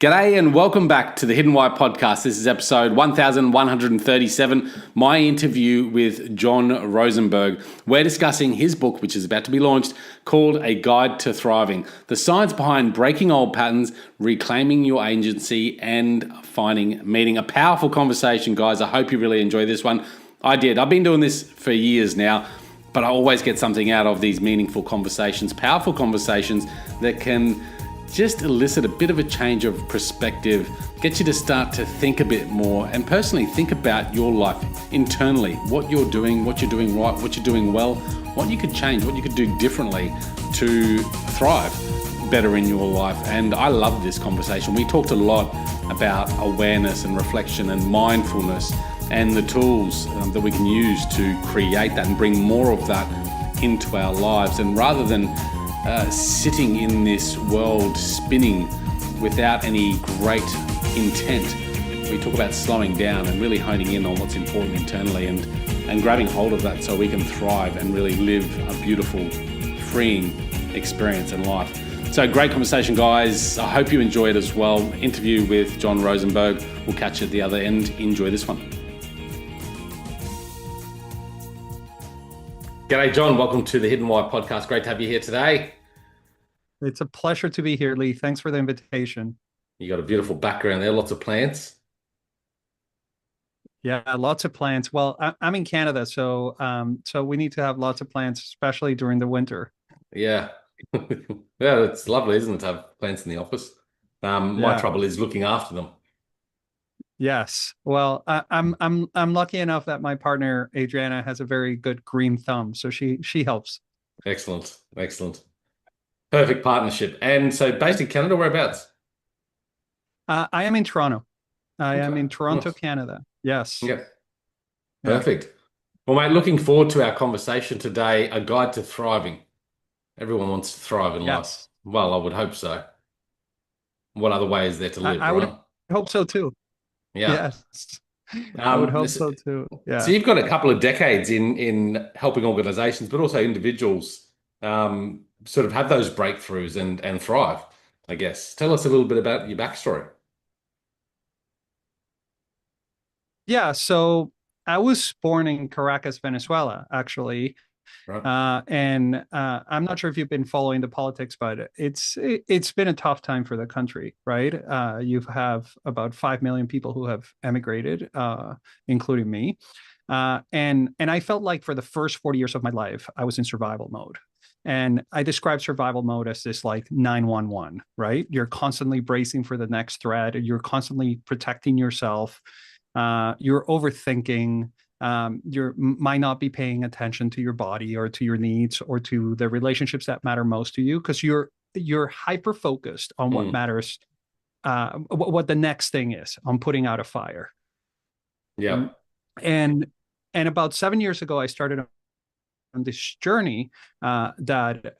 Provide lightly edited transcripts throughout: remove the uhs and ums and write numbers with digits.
G'day and welcome back to the Hidden Why podcast. This is episode 1137, my interview with Jon Rosemberg. We're discussing his book, which is about to be launched, called A Guide to Thriving, the science behind breaking old patterns, reclaiming your agency, and finding meaning. A powerful conversation, guys. I hope you really enjoy this one. I did. I've been doing this for years now, but I always get something out of these meaningful conversations, powerful conversations that can just elicit a bit of a change of perspective, get you to start to think a bit more and personally think about your life internally, what you're doing right, what you're doing well, what you could change, what you could do differently to thrive better in your life. And I love this conversation. We talked a lot about awareness and reflection and mindfulness and the tools that we can use to create that and bring more of that into our lives. And rather than sitting in this world spinning without any great intent, we talk about slowing down and really honing in on what's important internally and grabbing hold of that so we can thrive and really live a beautiful, freeing experience in life. So great conversation, guys. I hope you enjoy it as well. Interview with Jon Rosemberg. We'll catch you at the other end. Enjoy this one. G'day, Jon. Welcome to the Hidden Why podcast. Great to have you here today. It's a pleasure to be here, Leigh. Thanks for the invitation. You got a beautiful background there, lots of plants. Yeah, lots of plants. Well, I'm in Canada, so we need to have lots of plants, especially during the winter. Yeah. Yeah, it's lovely, isn't it, to have plants in the office? My trouble is looking after them. Yes. Well, I'm lucky enough that my partner Adriana has a very good green thumb, so she helps. Excellent. Perfect partnership. And so based in Canada, whereabouts? I am in Toronto. I am in Okay. Toronto, Nice. Canada. Yes. Yeah. Yeah. Perfect. Well, mate, looking forward to our conversation today, A Guide to Thriving. Everyone wants to thrive in life. Yes. Well, I would hope so. What other way is there to live, I would right? hope so too. Yeah. Yes. I would hope So so too. so Yeah. you've got a couple of decades in helping organizations, but also individuals sort of have those breakthroughs and thrive, I guess. Tell us a little bit about your backstory. Yeah. So I was born in Caracas, Venezuela, actually. Right. I'm not sure if you've been following the politics, but it's been a tough time for the country, right? You have about 5 million people who have emigrated, including me. And I felt like for the first 40 years of my life, I was in survival mode. And I describe survival mode as this like 911, right? You're constantly bracing for the next threat. You're constantly protecting yourself. You're overthinking. You might not be paying attention to your body or to your needs or to the relationships that matter most to you because you're hyper focused on what Mm. matters, what the next thing is on putting out a fire. Yeah. Mm. And and about 7 years ago, I started on this journey and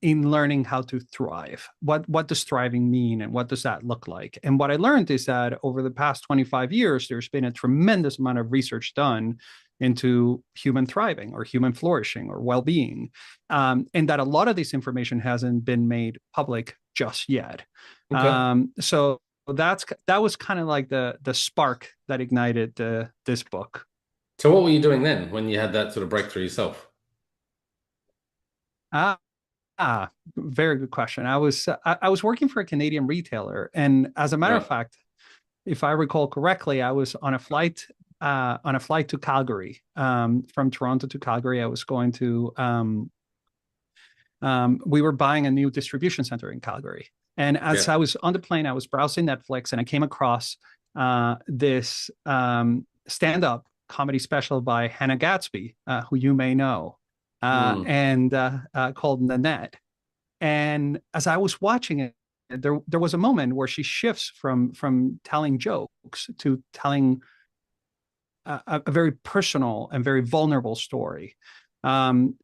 in learning how to thrive. What does thriving mean, and what does that look like? And what I learned is that over the past 25 years, there's been a tremendous amount of research done into human thriving or human flourishing or well-being, and that a lot of this information hasn't been made public just yet. Okay. So that was kind of like the spark that ignited this book. So what were you doing then when you had that sort of breakthrough yourself? Ah, very good question. I was working for a Canadian retailer, and as a matter of Right. fact, if I recall correctly, I was on a flight to Calgary, from Toronto to Calgary. I was going to we were buying a new distribution center in Calgary, and Yeah. as I was on the plane, I was browsing Netflix, and I came across this stand-up comedy special by Hannah Gadsby, who you may know, Mm. and called Nanette. And as I was watching it, there was a moment where she shifts from telling jokes to telling a very personal and very vulnerable story. And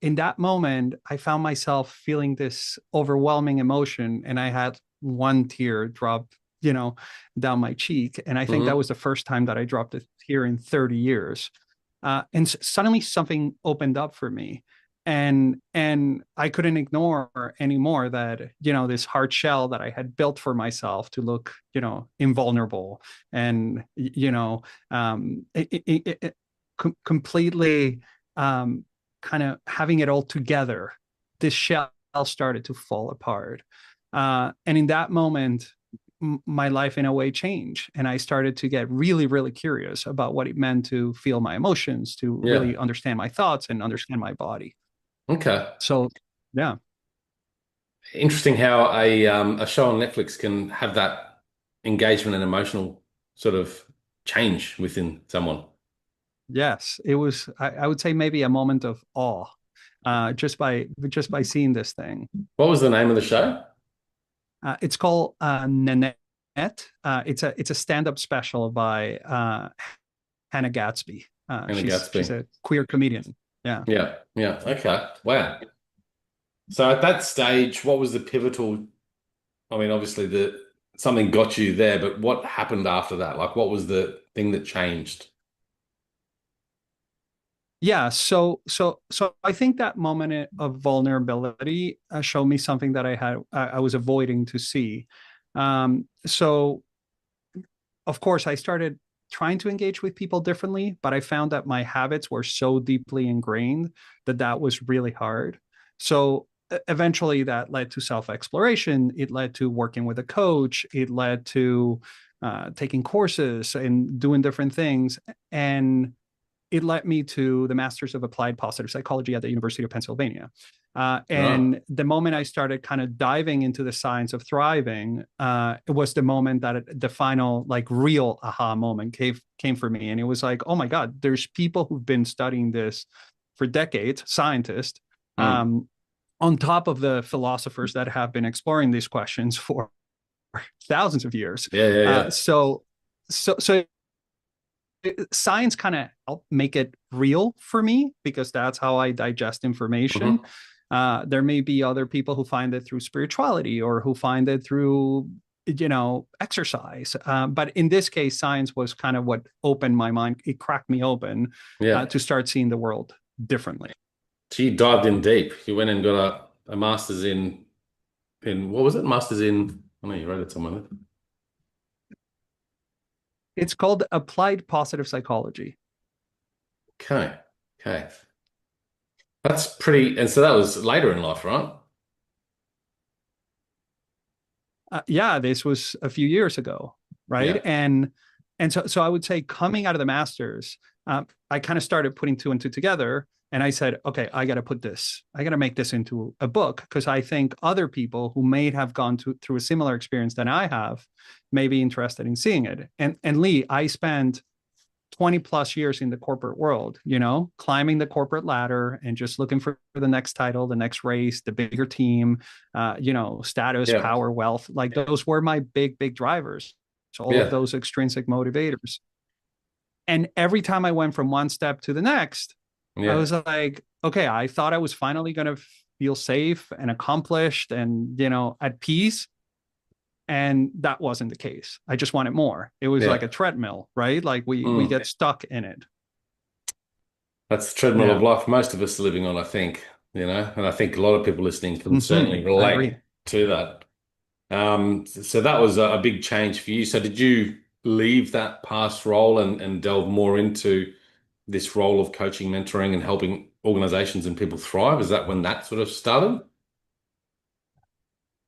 in that moment, I found myself feeling this overwhelming emotion, and I had one tear drop, down my cheek. And I think that Hmm. was the first time that I dropped a tear in 30 years. And suddenly something opened up for me. And I couldn't ignore anymore that, this hard shell that I had built for myself to look, invulnerable, and completely, kind of having it all together. This shell started to fall apart, and in that moment, my life in a way changed, and I started to get really, really curious about what it meant to feel my emotions, to Yeah. really understand my thoughts and understand my body. Okay. So, yeah. Interesting how a show on Netflix can have that engagement and emotional sort of change within someone. Yes, it was. I would say maybe a moment of awe, just by seeing this thing. What was the name of the show? It's called Nanette. It's a stand-up special by Hannah Gatsby. Anna She's Gatsby. a queer comedian. Yeah. Yeah. Yeah. Okay. Wow. So at that stage, what was the pivotal? I mean, obviously the something got you there, but what happened after that? Like, what was the thing that changed? Yeah, so I think that moment of vulnerability showed me something that I was avoiding to see. So of course I started trying to engage with people differently, but I found that my habits were so deeply ingrained that that was really hard. So eventually that led to self-exploration. It led to working with a coach. It led to taking courses and doing different things. And it led me to the Masters of Applied Positive Psychology at the University of Pennsylvania. Oh, And the moment I started kind of diving into the science of thriving, it was the moment that the final, like, real aha moment came for me. And it was like, oh my God, there's people who've been studying this for decades, scientists, mm. um, on top of the philosophers that have been exploring these questions for thousands of years. Yeah, yeah, yeah. So science kind of helped make it real for me because that's how I digest information. Hmm. There may be other people who find it through spirituality or who find it through, exercise. But in this case, science was kind of what opened my mind. It cracked me open Yeah. to start seeing the world differently. So you dived in deep. You went and got a master's in what was it? Master's in, I know you wrote it somewhere. It's called applied positive psychology. Okay. Okay. That's pretty, and so that was later in life, right? Yeah, this was a few years ago, right? Yeah. And so I would say coming out of the masters, I kind of started putting two and two together, and I said, okay, I got to make this into a book because I think other people who may have gone through a similar experience than I have may be interested in seeing it. And Leigh, I spent 20 plus years in the corporate world, climbing the corporate ladder and just looking for the next title, the next race, the bigger team, status, Yeah. power, wealth. Like those were my big, big drivers. So all of Yeah. those extrinsic motivators. And every time I went from one step to the next, I Yeah. was like, okay, I thought I was finally going to feel safe and accomplished and, at peace. And that wasn't the case. I just wanted more. It was like Yeah. a treadmill, right? Like we Mm. get stuck in it. That's the treadmill of Yeah. life most of us are living on, I think, and I think a lot of people listening can certainly I relate agree. to that. So that was a big change for you. So did you leave that past role and delve more into this role of coaching, mentoring, and helping organizations and people thrive? Is that when that sort of started?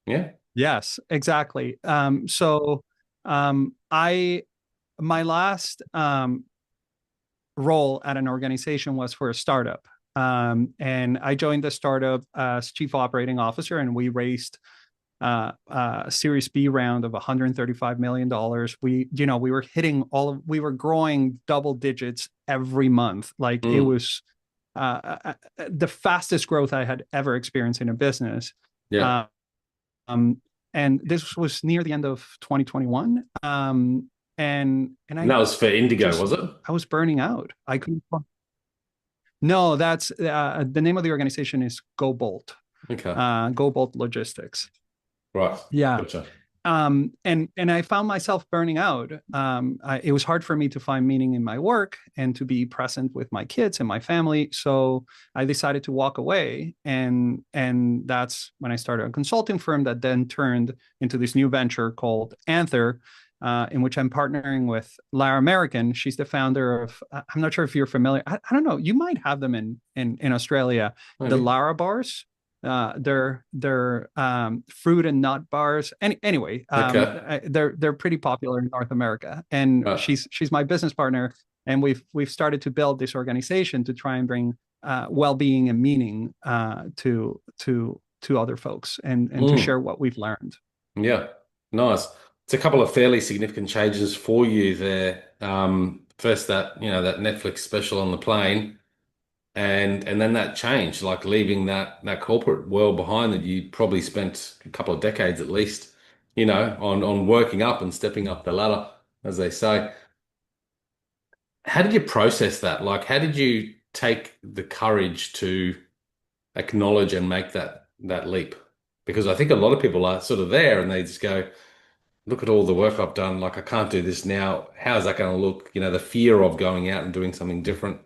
Yeah. Yes, exactly. I my last role at an organization was for a startup. And I joined the startup as chief operating officer, and we raised a Series B round of $135 million. We were growing double digits every month. Like it Mm. was the fastest growth I had ever experienced in a business. Yeah. Um, and this was near the end of 2021. And And I that was for Indigo, just was it? I was burning out. I couldn't. No, that's the name of the organization is Go Bolt. Okay. Go Bolt Logistics. Right. Yeah. Gotcha. And I found myself burning out. It was hard for me to find meaning in my work and to be present with my kids and my family. So I decided to walk away, and that's when I started a consulting firm that then turned into this new venture called Anther, in which I'm partnering with Lara American. She's the founder of. I'm not sure if you're familiar. I don't know. You might have them in Australia. The Maybe. Lara bars. They're fruit and nut bars. Anyway, Okay. they're pretty popular in North America, and Right. she's my business partner, and we've started to build this organization to try and bring well-being and meaning to other folks, and to Mm. share what we've learned. Yeah. Nice. It's a couple of fairly significant changes for you there. First that, that Netflix special on the plane and then that change, like leaving that corporate world behind that you probably spent a couple of decades at least, on working up and stepping up the ladder, as they say. How did you process that? Like, how did you take the courage to acknowledge and make that leap? Because I think a lot of people are sort of there and they just go, look at all the work I've done. Like, I can't do this now. How's that going to look? The fear of going out and doing something different.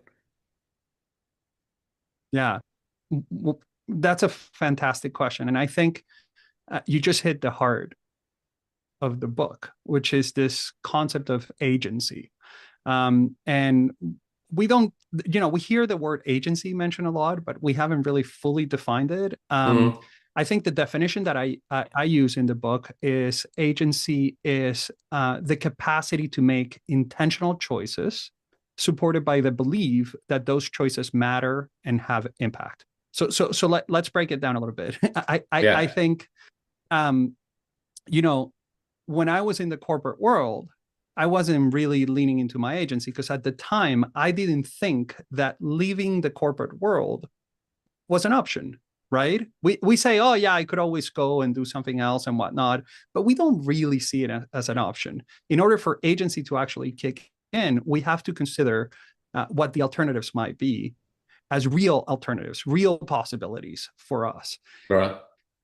Yeah, well, that's a fantastic question, and I think you just hit the heart of the book, which is this concept of agency. And we don't, we hear the word agency mentioned a lot, but we haven't really fully defined it. Mm. I think the definition that I use in the book is agency is the capacity to make intentional choices supported by the belief that those choices matter and have impact. Let's break it down a little bit. I Yeah. think, um, you know, when I was in the corporate world, I wasn't really leaning into my agency because at the time I didn't think that leaving the corporate world was an option, right? We say, oh yeah, I could always go and do something else and whatnot, but we don't really see it as an option. In order for agency to actually kick in, we have to consider what the alternatives might be as real alternatives, real possibilities for us. Right.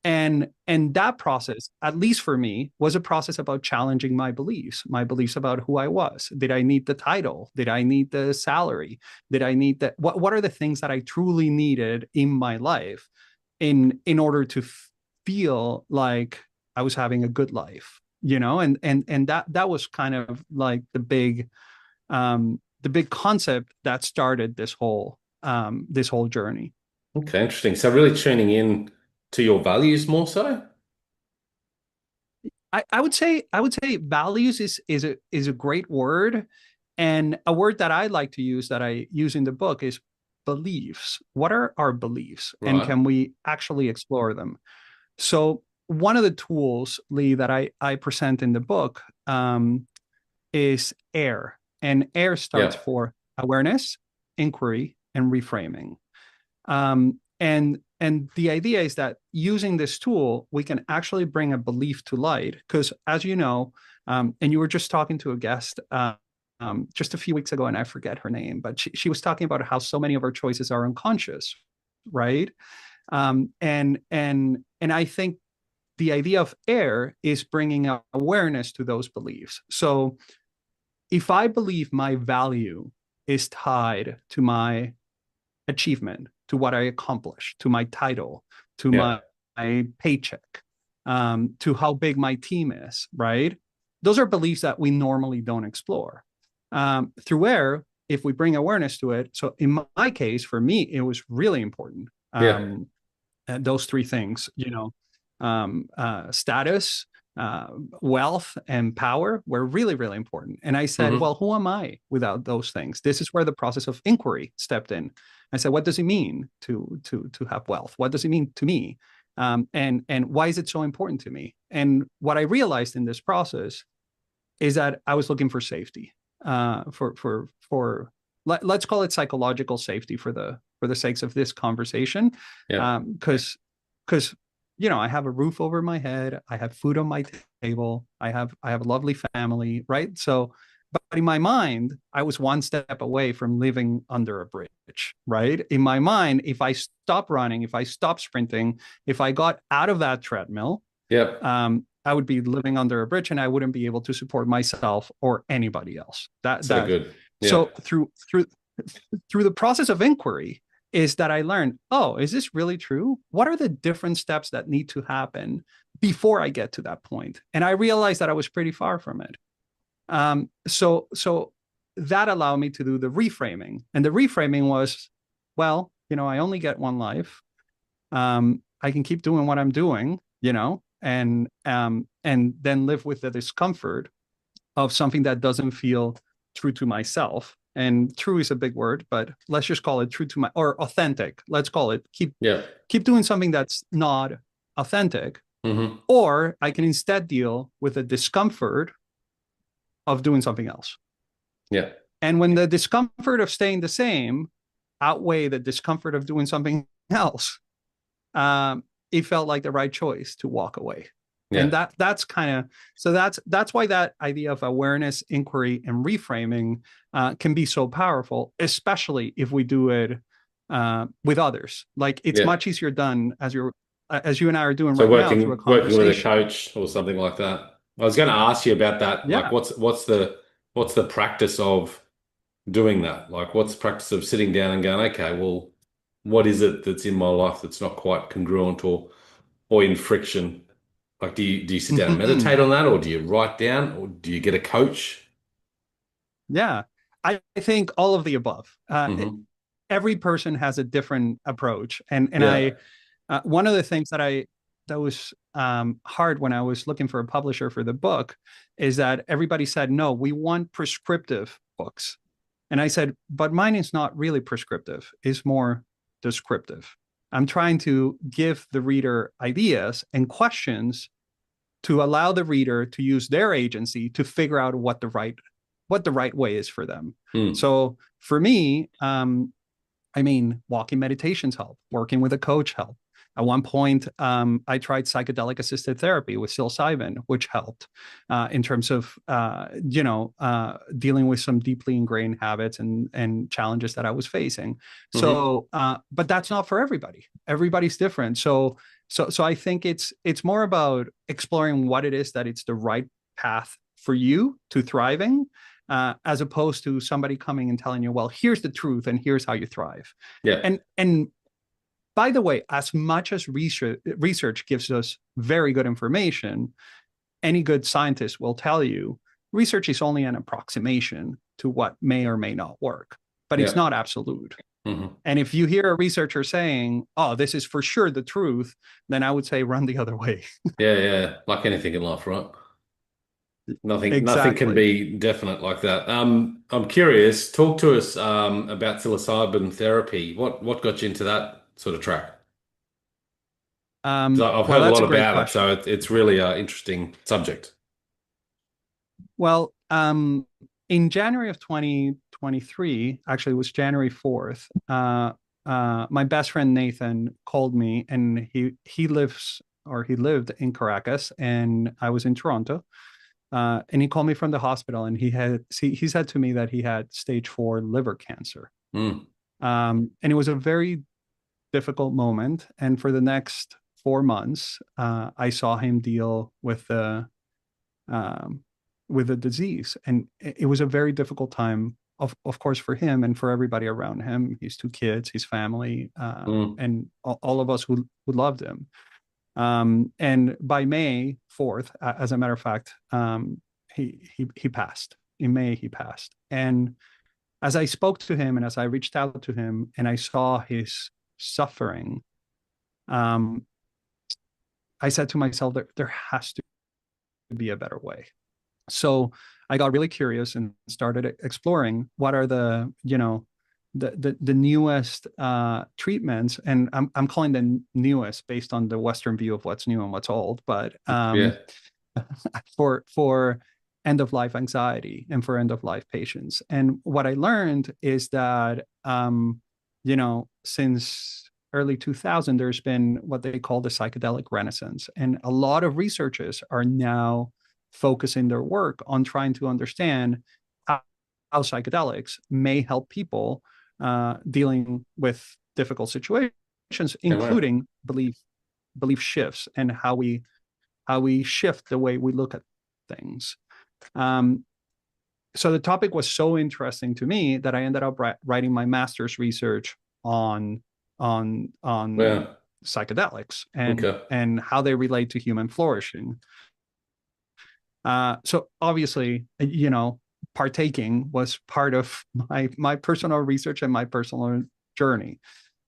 And that process, at least for me, was a process about challenging my beliefs about who I was. Did I need the title? Did I need the salary? Did I need that? What are the things that I truly needed in my life in order to feel like I was having a good life? And that was kind of like the big concept that started this whole journey. Okay, interesting. So really tuning in to your values more so? I would say values is a great word, and a word that I like to use that I use in the book is beliefs. What are our beliefs, and Right. can we actually explore them? So one of the tools, Lee, that I present in the book is AIR, and AIR starts Yeah. for awareness, inquiry, and reframing. And the idea is that using this tool, we can actually bring a belief to light. Because as you know, and you were just talking to a guest just a few weeks ago, and I forget her name, but she was talking about how so many of our choices are unconscious, right? And I think the idea of AIR is bringing awareness to those beliefs. So if I believe my value is tied to my achievement, to what I accomplished, to my title, to Yeah. my paycheck, to how big my team is, right? Those are beliefs that we normally don't explore. Through AIR, if we bring awareness to it, so in my case, for me, it was really important. Yeah. Those three things, status, wealth, and power were really, really important. And I said, Hmm. well, who am I without those things? This is where the process of inquiry stepped in. I said, what does it mean to have wealth? What does it mean to me? And why is it so important to me? And what I realized in this process is that I was looking for safety, let's call it psychological safety for the sakes of this conversation, Yeah. because I have a roof over my head, I have food on my table, I have a lovely family, right? So, but in my mind, I was one step away from living under a bridge, right? In my mind, if I stop running, if I stop sprinting, if I got out of that treadmill, Yeah. I would be living under a bridge and I wouldn't be able to support myself or anybody else. So good. Yeah. So through the process of inquiry is that I learned, oh, is this really true? What are the different steps that need to happen before I get to that point? And I realized that I was pretty far from it. So that allowed me to do the reframing. And the reframing was, well, I only get one life. I can keep doing what I'm doing, and then live with the discomfort of something that doesn't feel true to myself. And true is a big word, but let's just call it true to or authentic. Let's call it keep doing something that's not authentic. Mm-hmm. Or I can instead deal with the discomfort of doing something else. Yeah. And when the discomfort of staying the same outweigh the discomfort of doing something else, it felt like the right choice to walk away. Yeah. And that's kind of, so that's why that idea of awareness, inquiry, and reframing can be so powerful, especially if we do it with others. Like it's much easier done as you and I are doing right now through a conversation. Working with a coach or something like that. I was going to ask you about that. Yeah. Like what's the practice of doing that? Like what's the practice of sitting down and going, okay, well, what is it that's in my life that's not quite congruent or in friction? Like, do you sit down and meditate on that, or do you write down, or do you get a coach? Yeah, I think all of the above. Every person has a different approach, and one of the things that was hard when I was looking for a publisher for the book is that everybody said, no, we want prescriptive books, and I said, but mine is not really prescriptive; it's more descriptive. I'm trying to give the reader ideas and questions to allow the reader to use their agency to figure out what the right way is for them. So for me, walking meditations help, working with a coach help. At one point, I tried psychedelic assisted therapy with psilocybin, which helped in terms of dealing with some deeply ingrained habits and challenges that I was facing. So, but that's not for everybody. Everybody's different. So I think it's more about exploring what it is that it's the right path for you to thriving, as opposed to somebody coming and telling you, well, here's the truth and here's how you thrive. Yeah. And by the way, as much as research gives us very good information, any good scientist will tell you research is only an approximation to what may or may not work, but it's not absolute. And if you hear a researcher saying, oh, this is for sure the truth, then I would say run the other way. Yeah. Like anything in life, right? Nothing can be definite like that. I'm curious, talk to us about psilocybin therapy. What got you into that sort of track? I've heard a lot about it, so it's really an interesting subject. Well, in January of 2023, actually it was January 4th, my best friend Nathan called me, and he lived in Caracas and I was in Toronto. And he called me from the hospital, and he said to me that he had stage 4 liver cancer. And it was a very difficult moment. And for the next 4 months, I saw him deal with the disease. And it was a very difficult time, of course, for him and for everybody around him, his 2 kids, his family, and all of us who loved him. And by May 4th, as a matter of fact, he passed. In May, he passed. And as I spoke to him and as I reached out to him and I saw his suffering, I said to myself that there has to be a better way. So I got really curious and started exploring what are the newest treatments, and I'm calling them newest based on the Western view of what's new and what's old, but for end of life anxiety and for end of life patients. And what I learned is that since early 2000, there's been what they call the psychedelic renaissance, and a lot of researchers are now focusing their work on trying to understand how psychedelics may help people dealing with difficult situations, including belief shifts and how we how we shift the way we look at things. Um, so the topic was so interesting to me that I ended up writing my master's research on on Yeah. psychedelics Okay. and how they relate to human flourishing. So obviously, partaking was part of my personal research and my personal journey.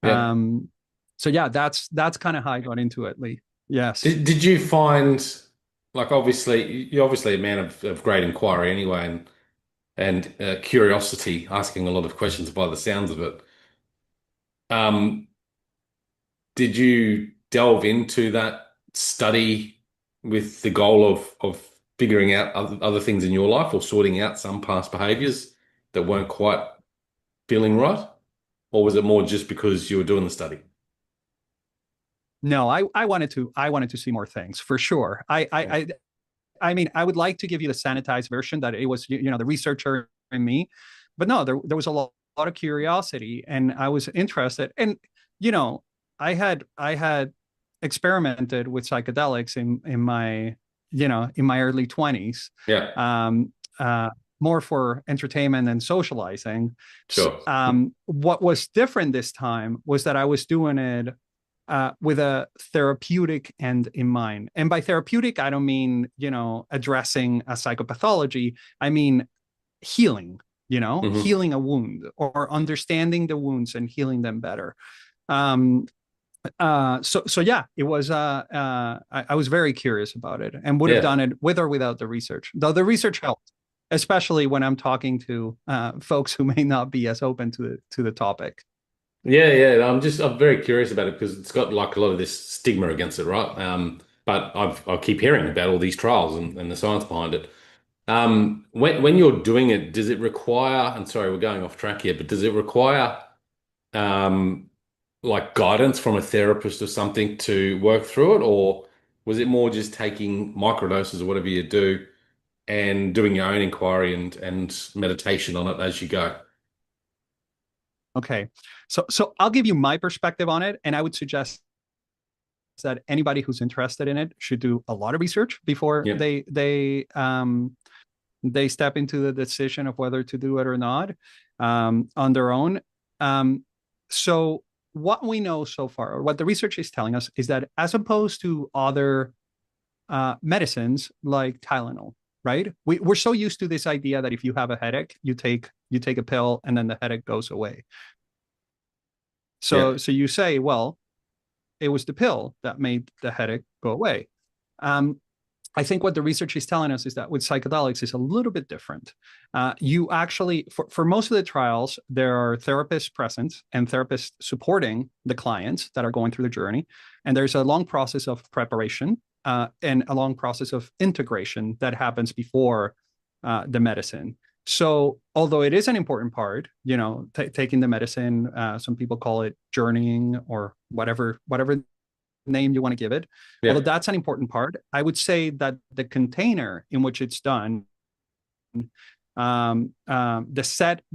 Yeah. So yeah, that's kind of how I got into it, Lee. Yes. Did you find, like, obviously you're obviously a man of great inquiry anyway, and curiosity, asking a lot of questions by the sounds of it. Um, did you delve into that study with the goal of figuring out other things in your life or sorting out some past behaviors that weren't quite feeling right? Or was it more just because you were doing the study? No, I wanted to see more things for sure. Yeah. I mean, I would like to give you the sanitized version that it was, the researcher in me, but no, there was a lot of curiosity, and I was interested. And you know, I had experimented with psychedelics in my early 20s, Yeah, um, uh, more for entertainment and socializing. sure. What was different this time was that I was doing it with a therapeutic end in mind. And by therapeutic, I don't mean, addressing a psychopathology. I mean healing, Hmm. healing a wound or understanding the wounds and healing them better. Um, so yeah, it was, I was very curious about it and would have Yeah. done it with or without the research, though the research helped, especially when I'm talking to folks who may not be as open to the topic. Yeah, yeah. I'm very curious about it because it's got like a lot of this stigma against it, right? But I keep hearing about all these trials and the science behind it. When you're doing it, does it require, and sorry, we're going off track here, but does it require um like guidance from a therapist or something to work through it, or was it more just taking microdoses or whatever you do and doing your own inquiry and meditation on it as you go? Okay. So I'll give you my perspective on it, and I would suggest that anybody who's interested in it should do a lot of research before Yeah. they step into the decision of whether to do it or not, on their own. So what we know so far, or what the research is telling us, is that as opposed to other medicines like Tylenol, right? We're so used to this idea that if you have a headache, you take a pill and then the headache goes away. Yeah. So you say, well, it was the pill that made the headache go away. Um, I think what the research is telling us is that with psychedelics is a little bit different. You actually, for most of the trials, there are therapists present and therapists supporting the clients that are going through the journey. And there's a long process of preparation, and a long process of integration that happens before the medicine. So, although it is an important part, taking the medicine, some people call it journeying or whatever name you want to give it. Although Yeah. that's an important part, I would say that the container in which it's done, the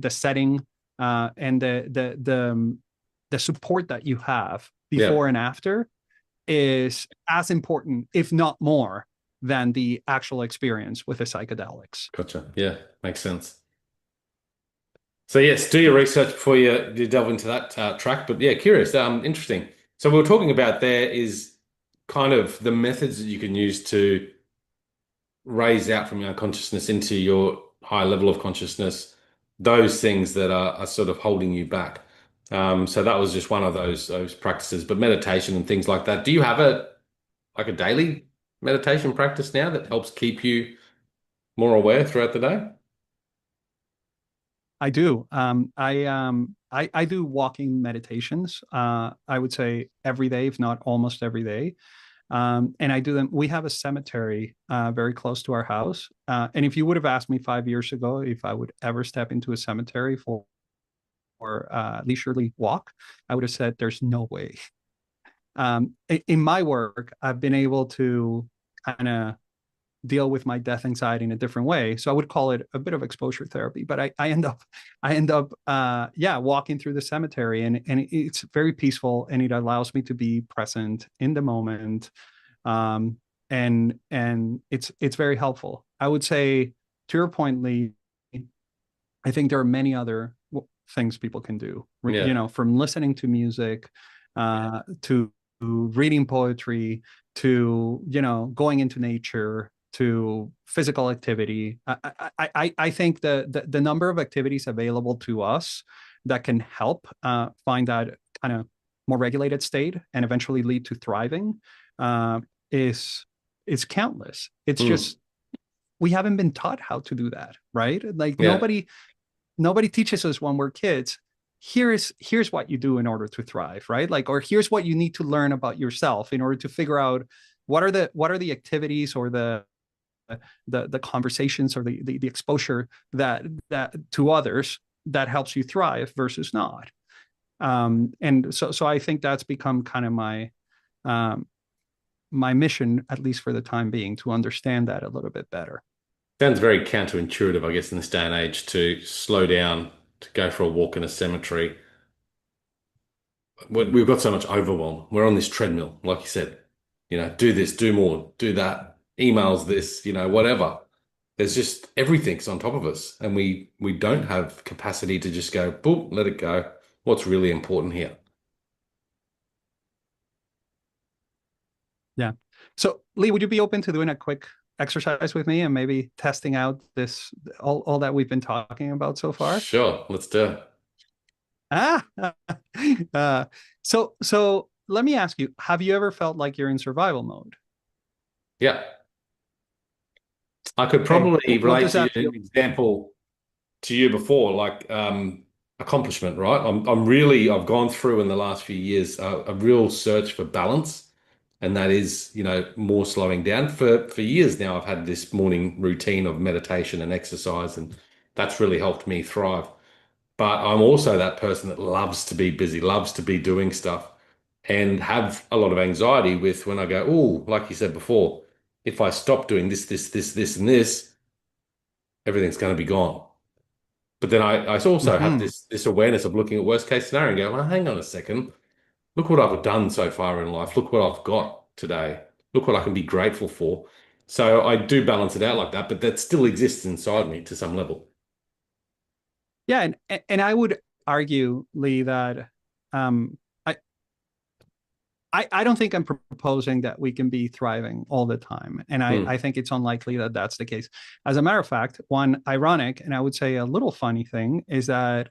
setting, and the support that you have Yeah. before and after is as important, if not more, than the actual experience with the psychedelics. Gotcha. Yeah. Makes sense. So yes, do your research before you delve into that track. But yeah, curious, interesting. So we were talking about there is kind of the methods that you can use to raise out from your unconsciousness into your higher level of consciousness, those things that are sort of holding you back. So that was just one of those practices. But meditation and things like that. Do you have a daily meditation practice now that helps keep you more aware throughout the day? I do. I do walking meditations. I would say every day, if not almost every day. And I do them. We have a cemetery very close to our house. And if you would have asked me 5 years ago if I would ever step into a cemetery for leisurely walk, I would have said there's no way. In my work, I've been able to kind of deal with my death anxiety in a different way. So I would call it a bit of exposure therapy, but I end up yeah, walking through the cemetery, and it's very peaceful, and it allows me to be present in the moment. and it's very helpful. I would say, to your point, Lee, I think there are many other things people can do. Yeah. From listening to music, to reading poetry, to going into nature, to physical activity. I think the number of activities available to us that can help find that kind of more regulated state and eventually lead to thriving is countless. It's Mm. just we haven't been taught how to do that, right? Like Yeah. nobody teaches us when we're kids. Here's what you do in order to thrive, right? Like, or here's what you need to learn about yourself in order to figure out what are the activities or the conversations or the exposure that to others that helps you thrive versus not. And so I think that's become kind of um, my mission, at least for the time being, to understand that a little bit better. Sounds very counterintuitive, I guess, in this day and age to slow down, to go for a walk in a cemetery. We've got so much overwhelm. We're on this treadmill, like you said. Do this, do more, do that, emails this, whatever. There's just everything's on top of us, and we don't have capacity to just go, boom, let it go. What's really important here? Yeah. So, Lee, would you be open to doing a quick exercise with me and maybe testing out this all that we've been talking about so far? Sure, let's do it. Ah, uh, so let me ask you: have you ever felt like you're in survival mode? Yeah, I could Okay, probably what relate does to that an feel? example to you before, like accomplishment, right? I've gone through in the last few years a real search for balance, and that is, more slowing down. For years now, I've had this morning routine of meditation and exercise, and that's really helped me thrive. But I'm also that person that loves to be busy, loves to be doing stuff, and have a lot of anxiety with when I go, oh, like you said before, if I stop doing this, and this, everything's going to be gone. But then I also have Hmm. this awareness of looking at worst case scenario and go, well, hang on a second. Look what I've done so far in life. Look what I've got today. Look what I can be grateful for. So I do balance it out like that, but that still exists inside me to some level. Yeah, and I would argue, Lee, that um, I I don't think I'm proposing that we can be thriving all the time. And I Hmm. think it's unlikely that that's the case. As a matter of fact, one ironic and I would say a little funny thing is that,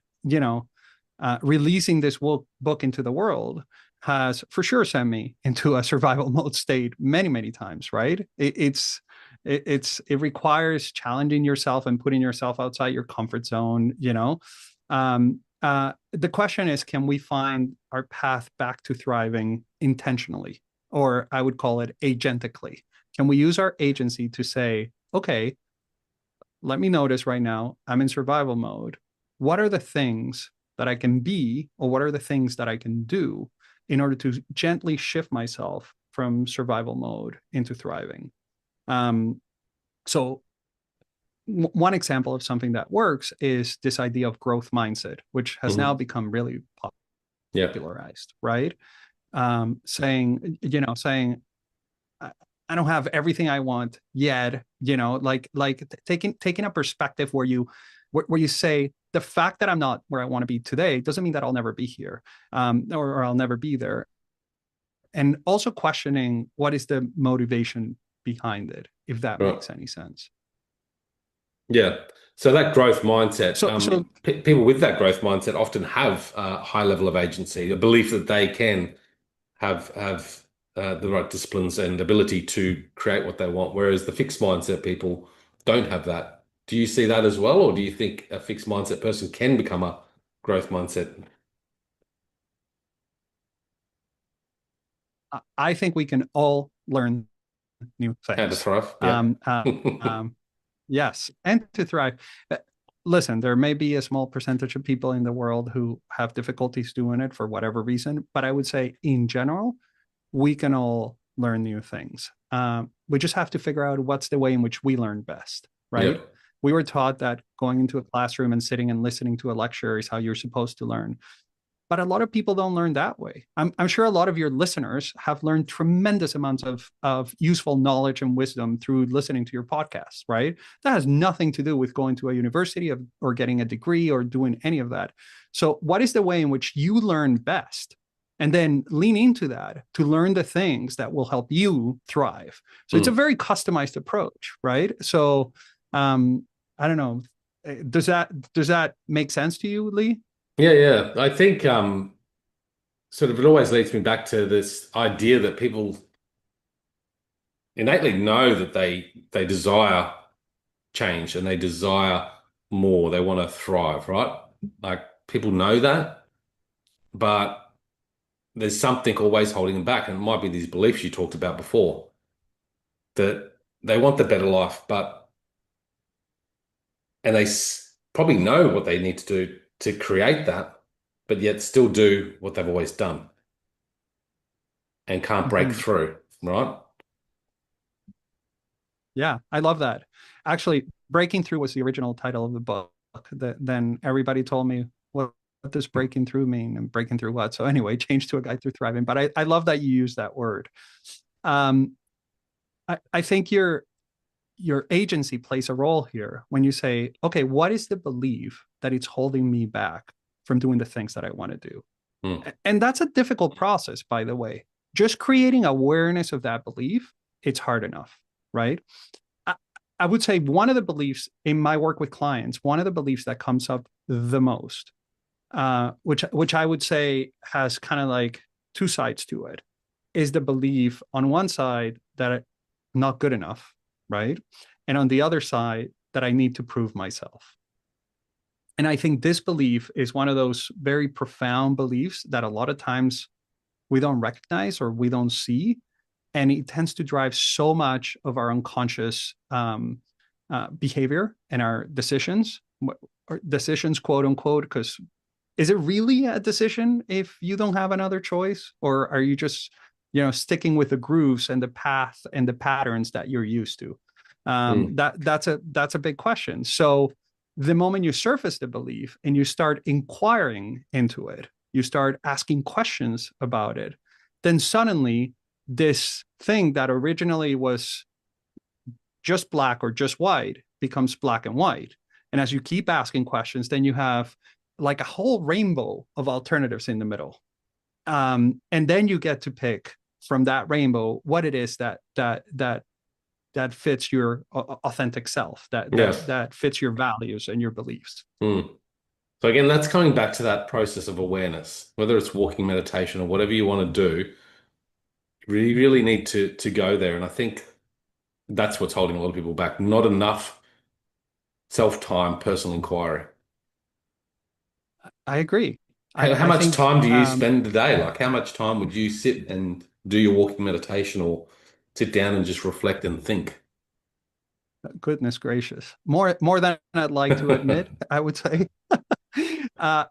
releasing this book into the world has for sure sent me into a survival mode state many, many times, right? It requires challenging yourself and putting yourself outside your comfort zone. The question is, can we find our path back to thriving intentionally, or I would call it agentically? Can we use our agency to say, okay, let me notice right now, I'm in survival mode. What are the things that I can be, or what are the things that I can do in order to gently shift myself from survival mode into thriving? Um, so one example of something that works is this idea of growth mindset, which has now Hmm. become really Yeah. popularized, right? Saying I don't have everything I want yet, like taking a perspective where you say the fact that I'm not where I want to be today doesn't mean that I'll never be here, or I'll never be there, and also questioning what is the motivation behind it, if that Right. makes any sense. Yeah. So that growth mindset, So people with that growth mindset often have a high level of agency, a belief that they can have the right disciplines and ability to create what they want, whereas the fixed mindset people don't have that. Do you see that as well, or do you think a fixed mindset person can become a growth mindset? I think we can all learn new How to things. thrive? Yeah. Um, uh, um, yes, and to thrive. Listen, there may be a small percentage of people in the world who have difficulties doing it for whatever reason, but I would say in general, we can all learn new things. We just have to figure out what's the way in which we learn best, right? Yep. We were taught that going into a classroom and sitting and listening to a lecture is how you're supposed to learn. But a lot of people don't learn that way. I'm sure a lot of your listeners have learned tremendous amounts of useful knowledge and wisdom through listening to your podcast, right? That has nothing to do with going to a university or getting a degree or doing any of that. So what is the way in which you learn best? And then lean into that to learn the things that will help you thrive. So it's a very customized approach, right? So I don't know. Does that make sense to you, Leigh? Yeah. I think sort of it always leads me back to this idea that people innately know that they desire change and they desire more. They want to thrive, right? Like people know that, but there's something always holding them back. And it might be these beliefs you talked about before that they want the better life, and probably know what they need to do to create that, but yet still do what they've always done and can't break Mm-hmm. through, right? Yeah, I love that. Actually, Breaking Through was the original title of the book. Then everybody told me, what does breaking through mean? And breaking through what? So anyway, changed to A Guide Through Thriving. But I love that you use that word. Um, I think your agency plays a role here when you say, okay, what is the belief that it's holding me back from doing the things that I want to do? Mm. And that's a difficult process, by the way. Just creating awareness of that belief, it's hard enough, right? I would say one of the beliefs in my work with clients, one of the beliefs that comes up the most, which I would say has kind of like two sides to it, is the belief on one side that I'm not good enough, right? And on the other side, that I need to prove myself. And I think this belief is one of those very profound beliefs that a lot of times we don't recognize or we don't see. And it tends to drive so much of our unconscious behavior and our decisions, or decisions, quote unquote, because is it really a decision if you don't have another choice? Or are you just, sticking with the grooves and the path and the patterns that you're used to? That's a big question. So the moment you surface the belief and you start inquiring into it, you start asking questions about it, then suddenly this thing that originally was just black or just white becomes black and white. And as you keep asking questions, then you have like a whole rainbow of alternatives in the middle. And then you get to pick from that rainbow what it is that fits your authentic self, Yeah. that fits your values and your beliefs. Mm. So again, that's coming back to that process of awareness, whether it's walking meditation or whatever you want to do, you really need to go there. And I think that's what's holding a lot of people back. Not enough self-time, personal inquiry. I agree. How I much think time do you spend a day? Like how much time would you sit and do your walking meditation or sit down and just reflect and think? goodness gracious, more than I'd like to admit, I would say. uh,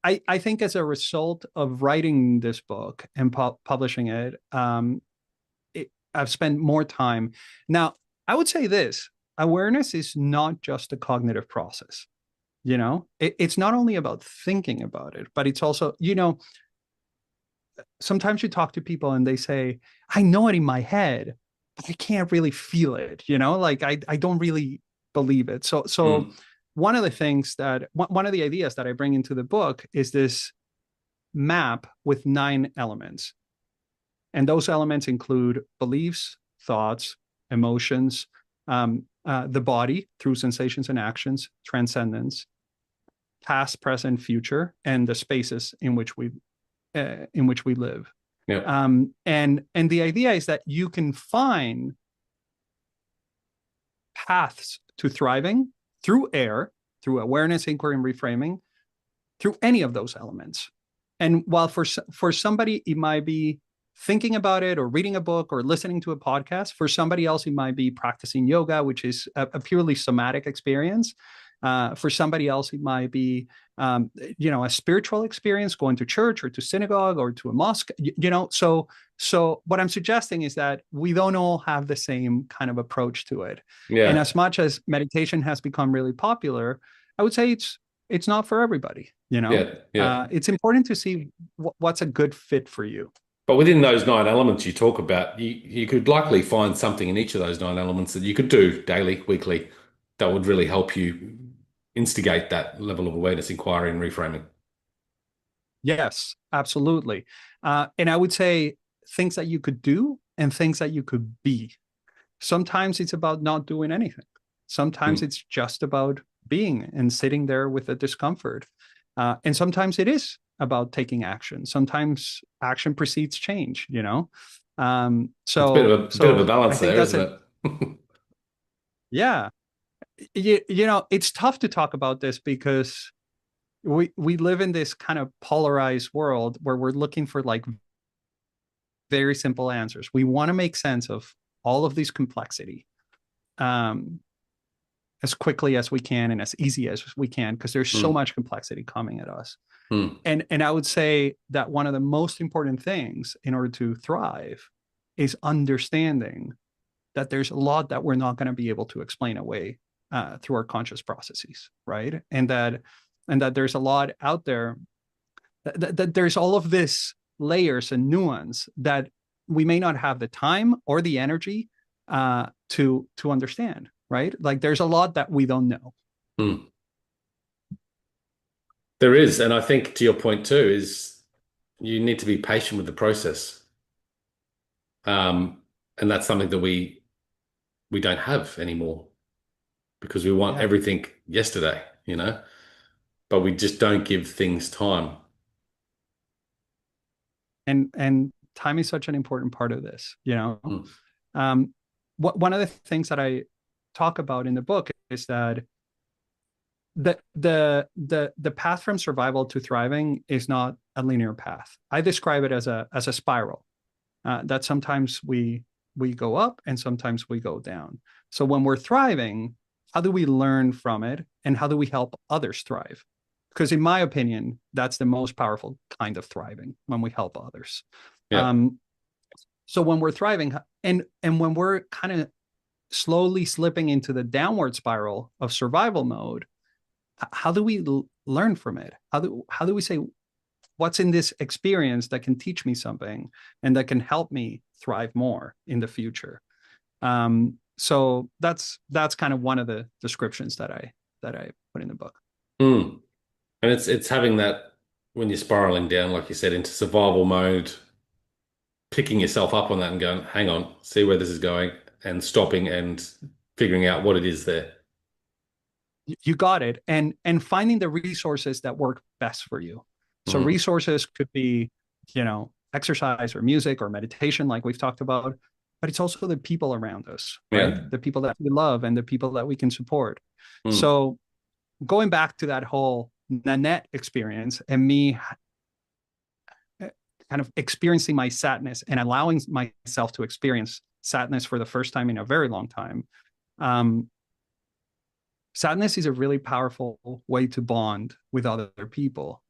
I think as a result of writing this book and publishing it, I've spent more time. Now, I would say this: awareness is not just a cognitive process. It's not only about thinking about it, but it's also, sometimes you talk to people and they say, I know it in my head, but I can't really feel it, like I don't really believe it. So Mm. one of the things that one of the ideas that I bring into the book is this map with 9 elements. And those elements include beliefs, thoughts, emotions, the body through sensations and actions, transcendence, past, present, future, and the spaces in which we live. Yeah. And the idea is that you can find paths to thriving through air, through awareness, inquiry, and reframing, through any of those elements. And while for somebody it might be thinking about it or reading a book or listening to a podcast, for somebody else it might be practicing yoga, which is a purely somatic experience. For somebody else, it might be, a spiritual experience, going to church or to synagogue or to a mosque. So what I'm suggesting is that we don't all have the same kind of approach to it. And Yeah. as much as meditation has become really popular, I would say it's it's not for everybody, you know. Yeah, yeah. It's important to see what's a good fit for you. But within those nine elements you talk about, you could likely find something in each of those nine elements that you could do daily, weekly, that would really help you instigate that level of awareness, inquiry, and reframing. Yes, absolutely. And I would say things that you could do and things that you could be. Sometimes it's about not doing anything. Sometimes Mm. it's just about being and sitting there with the discomfort. And sometimes it is about taking action. Sometimes action precedes change, you know? It's a bit of a I balance think there, that's isn't a, it? yeah. You know, it's tough to talk about this because we live in this kind of polarized world where we're looking for like very simple answers. We want to make sense of all of this complexity um, as quickly as we can and as easy as we can because there's so Mm. much complexity coming at us. Mm. And I would say that one of the most important things in order to thrive is understanding that there's a lot that we're not going to be able to explain away through our conscious processes, right? And that there's a lot out there that there's all of this layers and nuance that we may not have the time or the energy to understand, right? Like there's a lot that we don't know. Mm. There is, and I think to your point too, is you need to be patient with the process. And that's something that we don't have anymore because we want Yeah, everything yesterday, you know, but we just don't give things time. and time is such an important part of this, you know. Mm. um one of the things that I talk about in the book is that the path from survival to thriving is not a linear path. I describe it as a spiral that sometimes we go up and sometimes we go down. So when we're thriving, how do we learn from it and how do we help others thrive? Because in my opinion, that's the most powerful kind of thriving when we help others. Yeah. Um, so when we're thriving and when we're kind of slowly slipping into the downward spiral of survival mode, how do we learn from it? How do we say what's in this experience that can teach me something and that can help me thrive more in the future? So that's kind of one of the descriptions that I put in the book. Mm. And it's having that when you're spiraling down, like you said, into survival mode, picking yourself up on that and going, hang on, see where this is going, and stopping and figuring out what it is there. You got it, and finding the resources that work best for you. So Hmm. resources could be, you know, exercise or music or meditation, like we've talked about, but it's also the people around us, right? Yeah. The people that we love and the people that we can support. Mm. So going back to that whole Nanette experience and me kind of experiencing my sadness and allowing myself to experience sadness for the first time in a very long time. Um, Sadness is a really powerful way to bond with other people,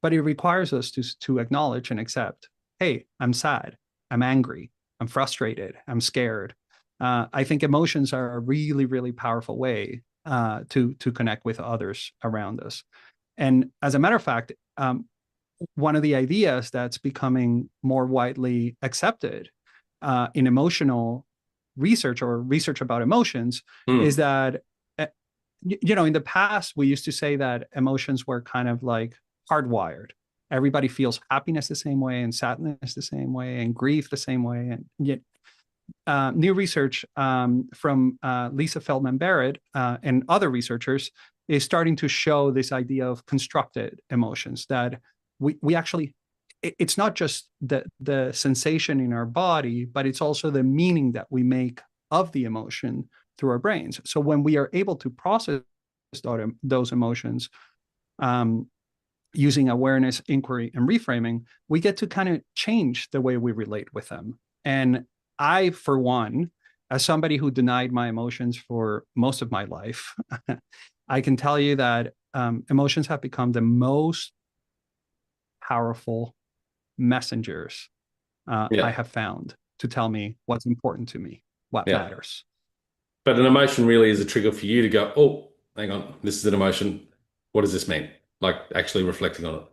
but it requires us to acknowledge and accept, hey, I'm sad, I'm angry, I'm frustrated, I'm scared. I think emotions are a really, really powerful way to connect with others around us. And as a matter of fact, one of the ideas that's becoming more widely accepted in emotional research or research about emotions is Mm. that you know, in the past we used to say that emotions were kind of like hardwired. Everybody feels happiness the same way and sadness the same way and grief the same way. And yet new research from Lisa Feldman Barrett and other researchers is starting to show this idea of constructed emotions that we actually it's not just the sensation in our body, but it's also the meaning that we make of the emotion through our brains. So when we are able to process those emotions um, using awareness, inquiry, and reframing, we get to kind of change the way we relate with them. And I, for one, as somebody who denied my emotions for most of my life, I can tell you that emotions have become the most powerful messengers I Yeah. have found to tell me what's important to me, what Yeah. matters. But an emotion really is a trigger for you to go, oh, hang on, this is an emotion. what does this mean? Like actually reflecting on it,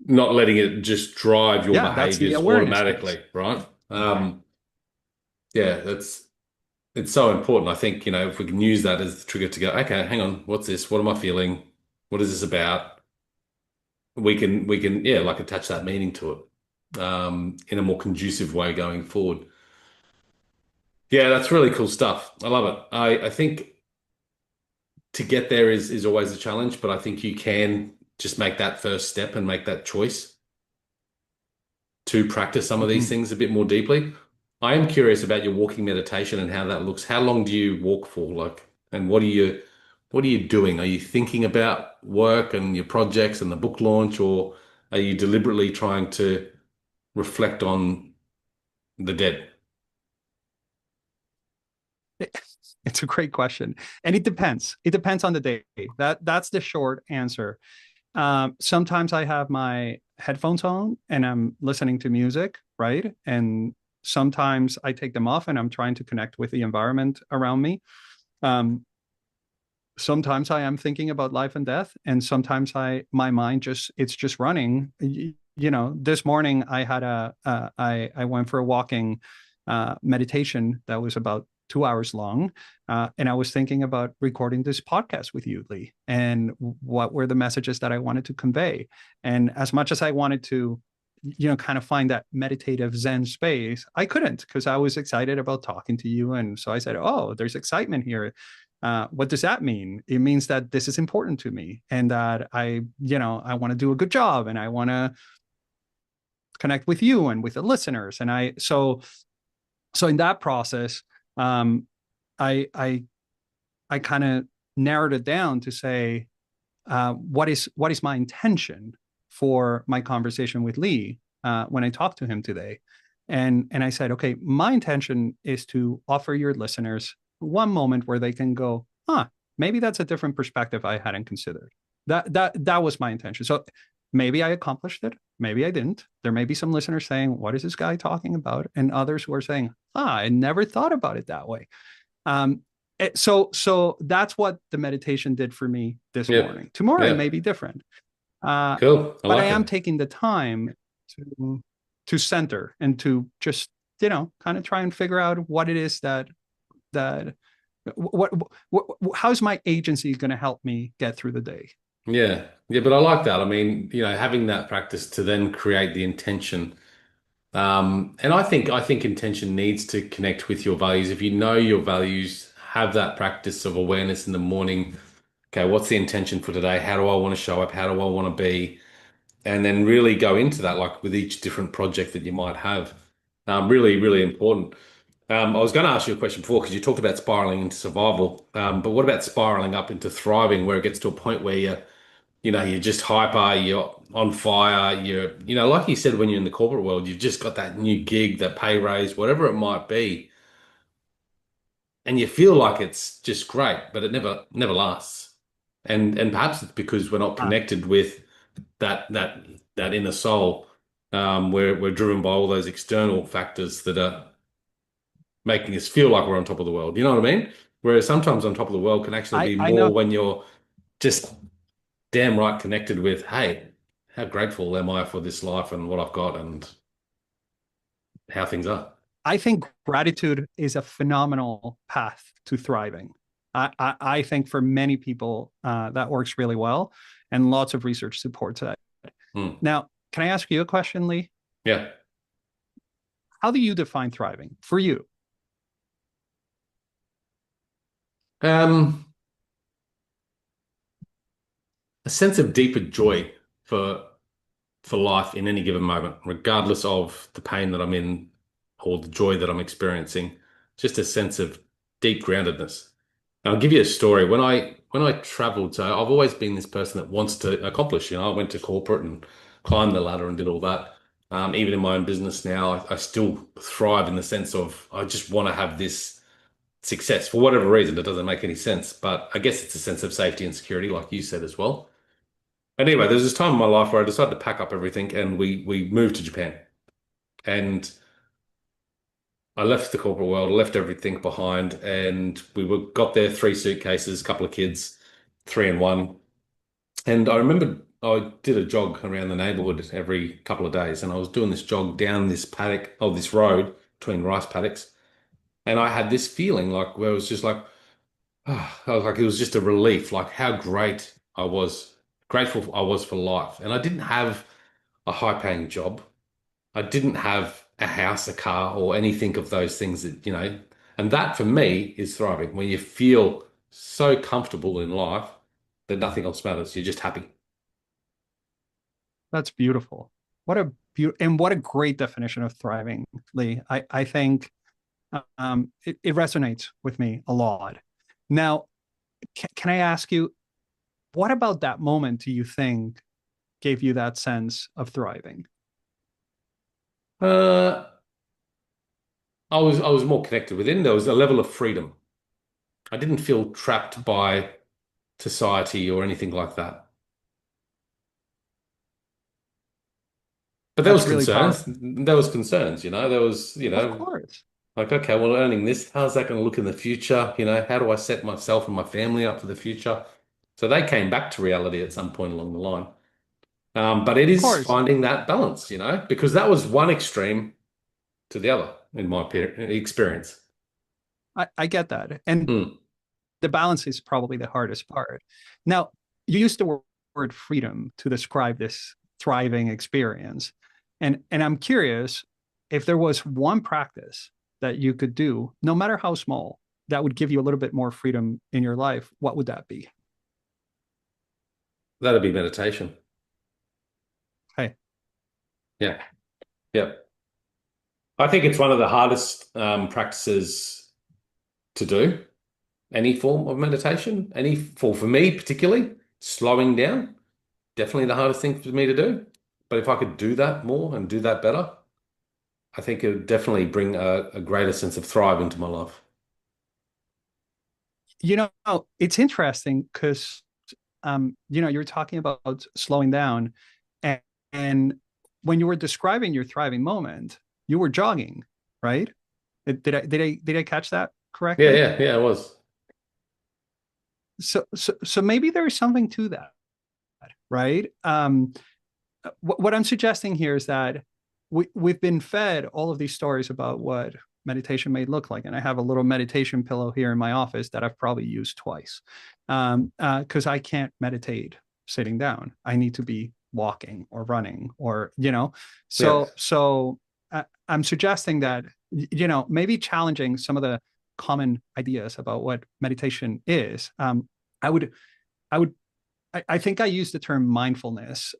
not letting it just drive your Yeah, that's the behaviors awareness piece. automatically, right? Yeah, it's so important. I think, if we can use that as the trigger to go, okay, hang on, what's this? What am I feeling? What is this about? We can, yeah, like attach that meaning to it, in a more conducive way going forward. Yeah, that's really cool stuff. I love it. I think to get there is always a challenge, but I think you can just make that first step and make that choice to practice some of these Mhm. things a bit more deeply. I am curious about your walking meditation and how that looks. How long do you walk for? Like, and what are you doing? Are you thinking about work and your projects and the book launch, or are you deliberately trying to reflect on the dead? It's a great question, and it depends. It depends on the day. That's the short answer. Sometimes I have my headphones on and I'm listening to music, right? And sometimes I take them off and I'm trying to connect with the environment around me. Um, Sometimes I am thinking about life and death, and sometimes my mind just it's just running. This morning I had I went for a walking meditation that was about 2 hours long, and I was thinking about recording this podcast with you, Leigh, and what were the messages that I wanted to convey. And as much as I wanted to, kind of find that meditative Zen space, I couldn't because I was excited about talking to you, and so I said, "Oh, there's excitement here." What does that mean? It means that this is important to me and that I want to do a good job and I want to connect with you and with the listeners. And so in that process, um, I kind of narrowed it down to say, what is my intention for my conversation with Leigh when I talked to him today? And I said, okay, my intention is to offer your listeners one moment where they can go, huh, maybe that's a different perspective I hadn't considered. That was my intention. So maybe I accomplished it. Maybe I didn't. There may be some listeners saying, what is this guy talking about? And others who are saying, I never thought about it that way. Um, so that's what the meditation did for me this Yep. morning. Tomorrow it Yeah. may be different, uh, Cool. I but I like am it. taking the time to center and to just kind of try and figure out what it is that what how's my agency going to help me get through the day. Yeah. Yeah, but I like that. I mean, having that practice to then create the intention. And I think intention needs to connect with your values. If you know your values, have that practice of awareness in the morning. Okay, what's the intention for today? How do I want to show up? How do I want to be? And then really go into that, like with each different project that you might have. Really, really important. I was going to ask you a question before because you talked about spiraling into survival. But what about spiraling up into thriving, where it gets to a point where you're just hyper, you're on fire, like you said, when you're in the corporate world, you've just got that new gig, that pay raise, whatever it might be, and you feel like it's just great, but it never lasts. And perhaps it's because we're not Uh, connected with that inner soul. We're driven by all those external factors that are making us feel like we're on top of the world. You know what I mean? Whereas sometimes on top of the world can actually be I know more when you're just damn right connected with, hey, how grateful am I for this life and what I've got and how things are. I think gratitude is a phenomenal path to thriving. I think for many people that works really well, and lots of research supports that. Hmm. Now, can I ask you a question, Leigh? Yeah. How do you define thriving for you? Um, a sense of deeper joy for for life in any given moment, regardless of the pain that I'm in or the joy that I'm experiencing. Just a sense of deep groundedness. And I'll give you a story. When I traveled, so I've always been this person that wants to accomplish. I went to corporate and climbed the ladder and did all that. Even in my own business now, I still thrive in the sense of I just want to have this success for whatever reason. It doesn't make any sense, but I guess it's a sense of safety and security, like you said as well. Anyway, there was this time in my life where I decided to pack up everything and we moved to Japan. And I left the corporate world, I left everything behind, and got there, three suitcases, couple of kids, three in one. And I remember I did a jog around the neighborhood every couple of days, and I was doing this jog down this paddock, oh, this road between rice paddocks. And I had this feeling like where it was just like, I was like, it was just a relief, like how grateful I was for life. And I didn't have a high-paying job. I didn't have a house, a car, or anything of those things that. And that for me is thriving, when you feel so comfortable in life that nothing else matters. You're just happy. That's beautiful. What a and what a great definition of thriving, Leigh. I think it resonates with me a lot. Now, can I ask you, what about that moment do you think gave you that sense of thriving? Uh, I was more connected within. There was a level of freedom. I didn't feel trapped by society or anything like that. But there was That's really concerns. powerful. There was concerns, There was, Of course. like, okay, well, earning this, how's that going to look in the future? How do I set myself and my family up for the future? So they came back to reality at some point along the line. But it Of is course. finding that balance, because that was one extreme to the other in my experience. I get that. And Mm. the balance is probably the hardest part. Now, you used the word freedom to describe this thriving experience. And I'm curious if there was one practice that you could do, no matter how small, that would give you a little bit more freedom in your life, what would that be? That'd be meditation. Hey, Yeah. Yeah. I think it's one of the hardest practices to do. Any form of meditation, for me particularly, slowing down, definitely the hardest thing for me to do. But if I could do that more and do that better, I think it would definitely bring a greater sense of thrive into my life. you know, it's interesting because you're talking about slowing down, and, and when you were describing your thriving moment, you were jogging, right? Did I catch that Yeah, correctly? yeah, yeah, it was. So maybe there is something to that, right? What I'm suggesting here is that we've been fed all of these stories about what meditation may look like, and I have a little meditation pillow here in my office that I've probably used twice, because I can't meditate sitting down. I need to be walking or running, or Yeah, I'm suggesting that maybe challenging some of the common ideas about what meditation is. I would I would I think I use the term mindfulness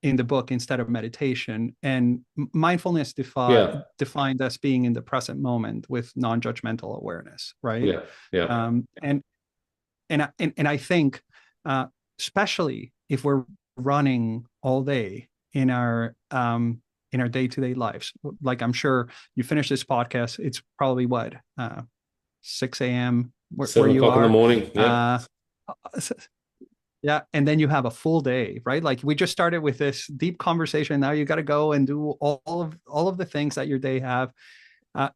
in the book instead of meditation. And mindfulness yeah, defined as being in the present moment with non-judgmental awareness, right? yeah, yeah, And I think, especially if we're running all day in our day-to-day lives, like I'm sure you finish this podcast, it's probably what 6 a.m. Where seven you o'clock in the are. morning. Yeah, Uh, yeah, and then you have a full day, right? Like we just started with this deep conversation. Now you got to go and do all of the things that your day have.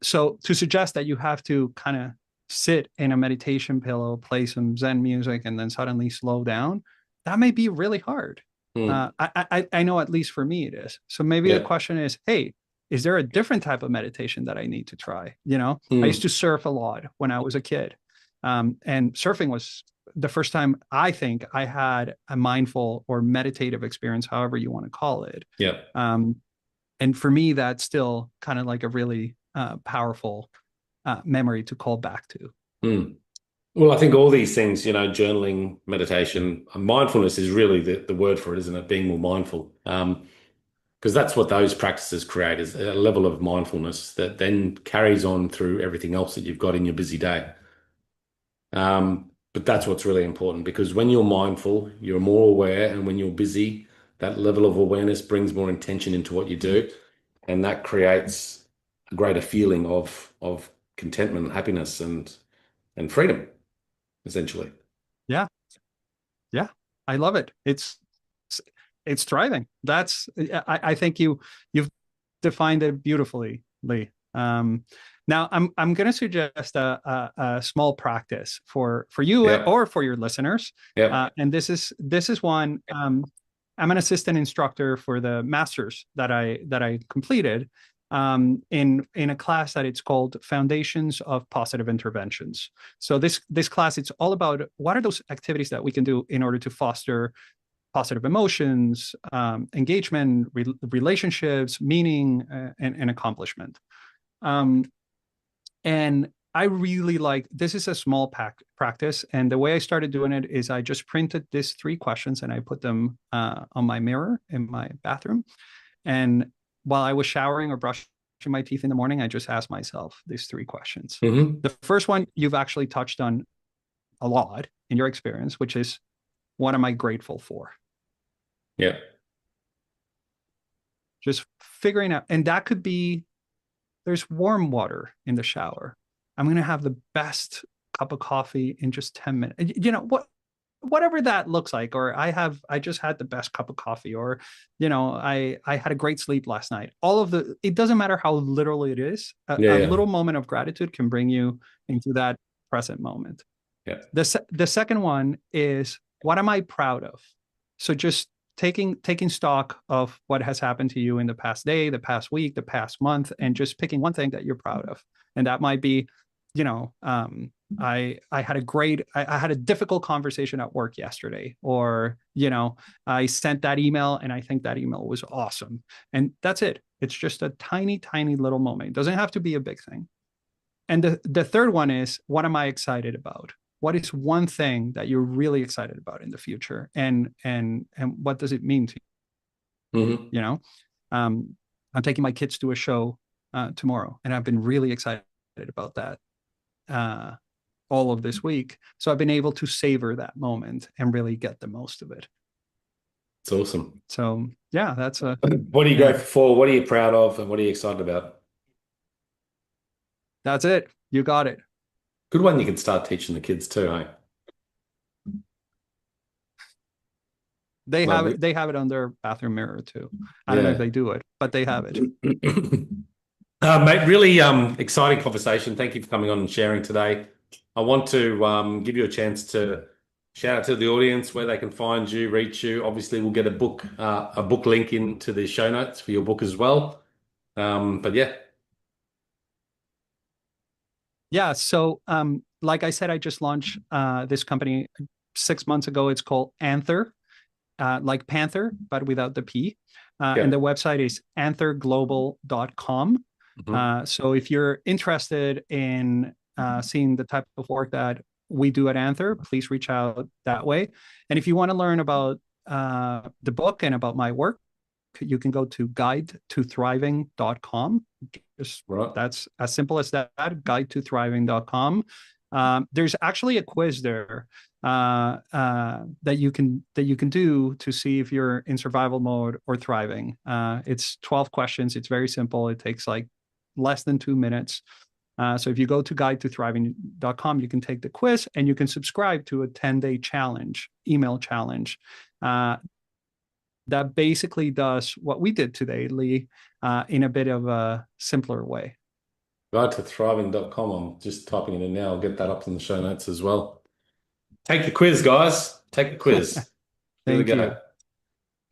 So to suggest that you have to kind of sit in a meditation pillow, play some Zen music, and then suddenly slow down, that may be really hard. mm, I know at least for me it is. So maybe the yeah, question is, hey, is there a different type of meditation that I need to try? I used mm, to surf a lot when I was a kid, and surfing was the first time I think I had a mindful or meditative experience, however you want to call it. yeah. Um, and for me, that's still kind of like a really powerful memory to call back to. Mm. Well, I think all these things, journaling, meditation, mindfulness is really the word for it, isn't it? Being more mindful. Because that's what those practices create, is a level of mindfulness that then carries on through everything else that you've got in your busy day. But that's what's really important, because when you're mindful, you're more aware, and when you're busy, that level of awareness brings more intention into what you do, and that creates a greater feeling of contentment, happiness, and freedom, essentially. Yeah, yeah, I love it. It's thriving. I think you've defined it beautifully, Leigh. Now, I'm going to suggest a small practice for you Yeah. or for your listeners, Yeah. and this is one. I'm an assistant instructor for the masters that I completed in a class that it's called Foundations of Positive Interventions. So this class, it's all about what are those activities that we can do in order to foster positive emotions, engagement, relationships, meaning, and accomplishment. Um, and I really like this is a small practice. And the way I started doing it is I just printed these 3 questions and I put them on my mirror in my bathroom. And while I was showering or brushing my teeth in the morning, I just asked myself these 3 questions. Mm-hmm. The first one you've actually touched on a lot in your experience, which is, what am I grateful for? Yeah. Just figuring out, and that could be, there's warm water in the shower. I'm going to have the best cup of coffee in just 10 minutes. Whatever that looks like, or I just had the best cup of coffee, or, I had a great sleep last night. It doesn't matter how literal it is. Yeah. A Yeah. little moment of gratitude can bring you into that present moment. Yeah. The second one is, what am I proud of? So just taking stock of what has happened to you in the past day, the past week, the past month, and just picking one thing that you're proud of. And that might be, I had a difficult conversation at work yesterday, or I sent that email and I think that email was awesome. And that's it. It's just a tiny, tiny little moment. It doesn't have to be a big thing. And the third one is, what am I excited about? What is one thing that you're really excited about in the future? And what does it mean to you? Mm-hmm. I'm taking my kids to a show tomorrow, and I've been really excited about that all of this week. So I've been able to savor that moment and really get the most of it. It's awesome. So yeah, that's a. What do you go for? What are you proud of, and what are you excited about? That's it. You got it. Good one. You can start teaching the kids too, hey? They have Lovely. it. They have it on their bathroom mirror too. I don't know if they do it, but they have it. Mate, really exciting conversation. Thank you for coming on and sharing today. I want to give you a chance to shout out to the audience where they can find you, reach you. Obviously, we'll get a book link into the show notes for your book as well. But yeah. Yeah. So, like I said, I just launched this company 6 months ago. It's called Anther, like Panther, but without the P. And the website is antherglobal.com. Mm-hmm. So if you're interested in seeing the type of work that we do at Anther, please reach out that way. And if you want to learn about the book and about my work, you can go to guidetothriving.com. That's as simple as that, guidetothriving.com. There's actually a quiz there that you can do to see if you're in survival mode or thriving. It's 12 questions. It's very simple. It takes like less than 2 minutes. So if you go to guidetothriving.com, you can take the quiz and you can subscribe to a 10-day challenge, email challenge. That basically does what we did today, Leigh, in a bit of a simpler way. Guidetothriving.com. I'm just typing it in now. I'll get that up in the show notes as well. Take the quiz, guys. Take the quiz. Thank you.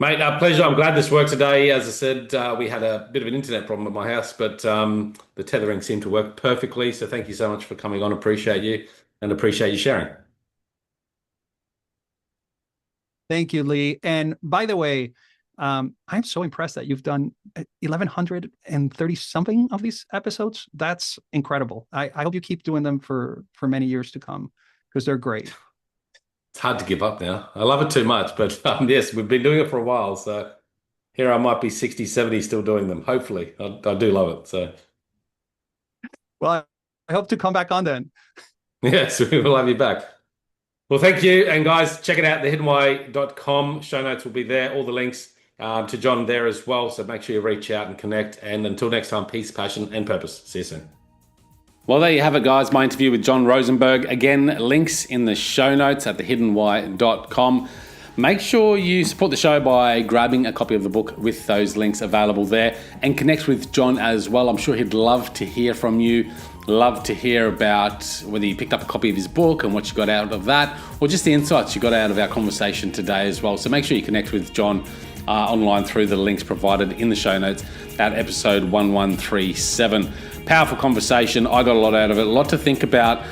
Mate, pleasure. I'm glad this worked today. As I said, we had a bit of an internet problem at my house, but the tethering seemed to work perfectly. So thank you so much for coming on. Appreciate you and appreciate you sharing. Thank you, Leigh. And by the way, I'm so impressed that you've done 1,130 something of these episodes. That's incredible. I hope you keep doing them for many years to come, because they're great. It's hard to give up now. I love it too much, but yes, we've been doing it for a while. So here I might be 60, 70 still doing them. Hopefully. I do love it. So, well, I hope to come back on then. Yes, we will have you back. Well, thank you. And guys, check it out, thehiddenwhy.com. Show notes will be there. All the links to Jon there as well. So make sure you reach out and connect. And until next time, peace, passion, and purpose. See you soon. Well, there you have it, guys. My interview with Jon Rosemberg. Again, links in the show notes at thehiddenwhy.com. Make sure you support the show by grabbing a copy of the book with those links available there, and connect with Jon as well. I'm sure he'd love to hear from you. Love to hear about whether you picked up a copy of his book and what you got out of that, or just the insights you got out of our conversation today as well. So make sure you connect with Jon online through the links provided in the show notes at episode 1137. Powerful conversation. I got a lot out of it, a lot to think about,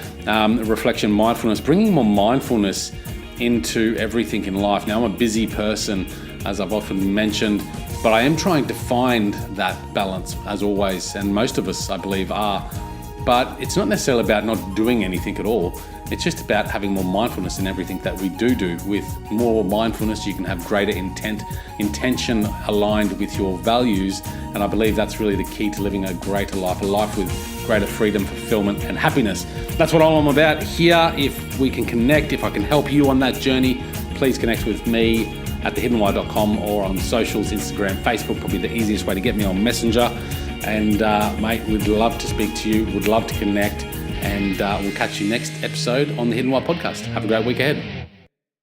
reflection, mindfulness, bringing more mindfulness into everything in life. Now, I'm a busy person, as I've often mentioned, but I am trying to find that balance, as always, and most of us, I believe, are. But it's not necessarily about not doing anything at all. It's just about having more mindfulness in everything that we do. With more mindfulness, you can have greater intention aligned with your values. And I believe that's really the key to living a greater life, a life with greater freedom, fulfillment, and happiness. That's what I'm about here. If we can connect, if I can help you on that journey, please connect with me at thehiddenwhy.com or on socials, Instagram, Facebook, probably the easiest way to get me on Messenger. And mate, we'd love to speak to you, would love to connect, and we'll catch you next episode on the Hidden Why podcast. Have a great week ahead.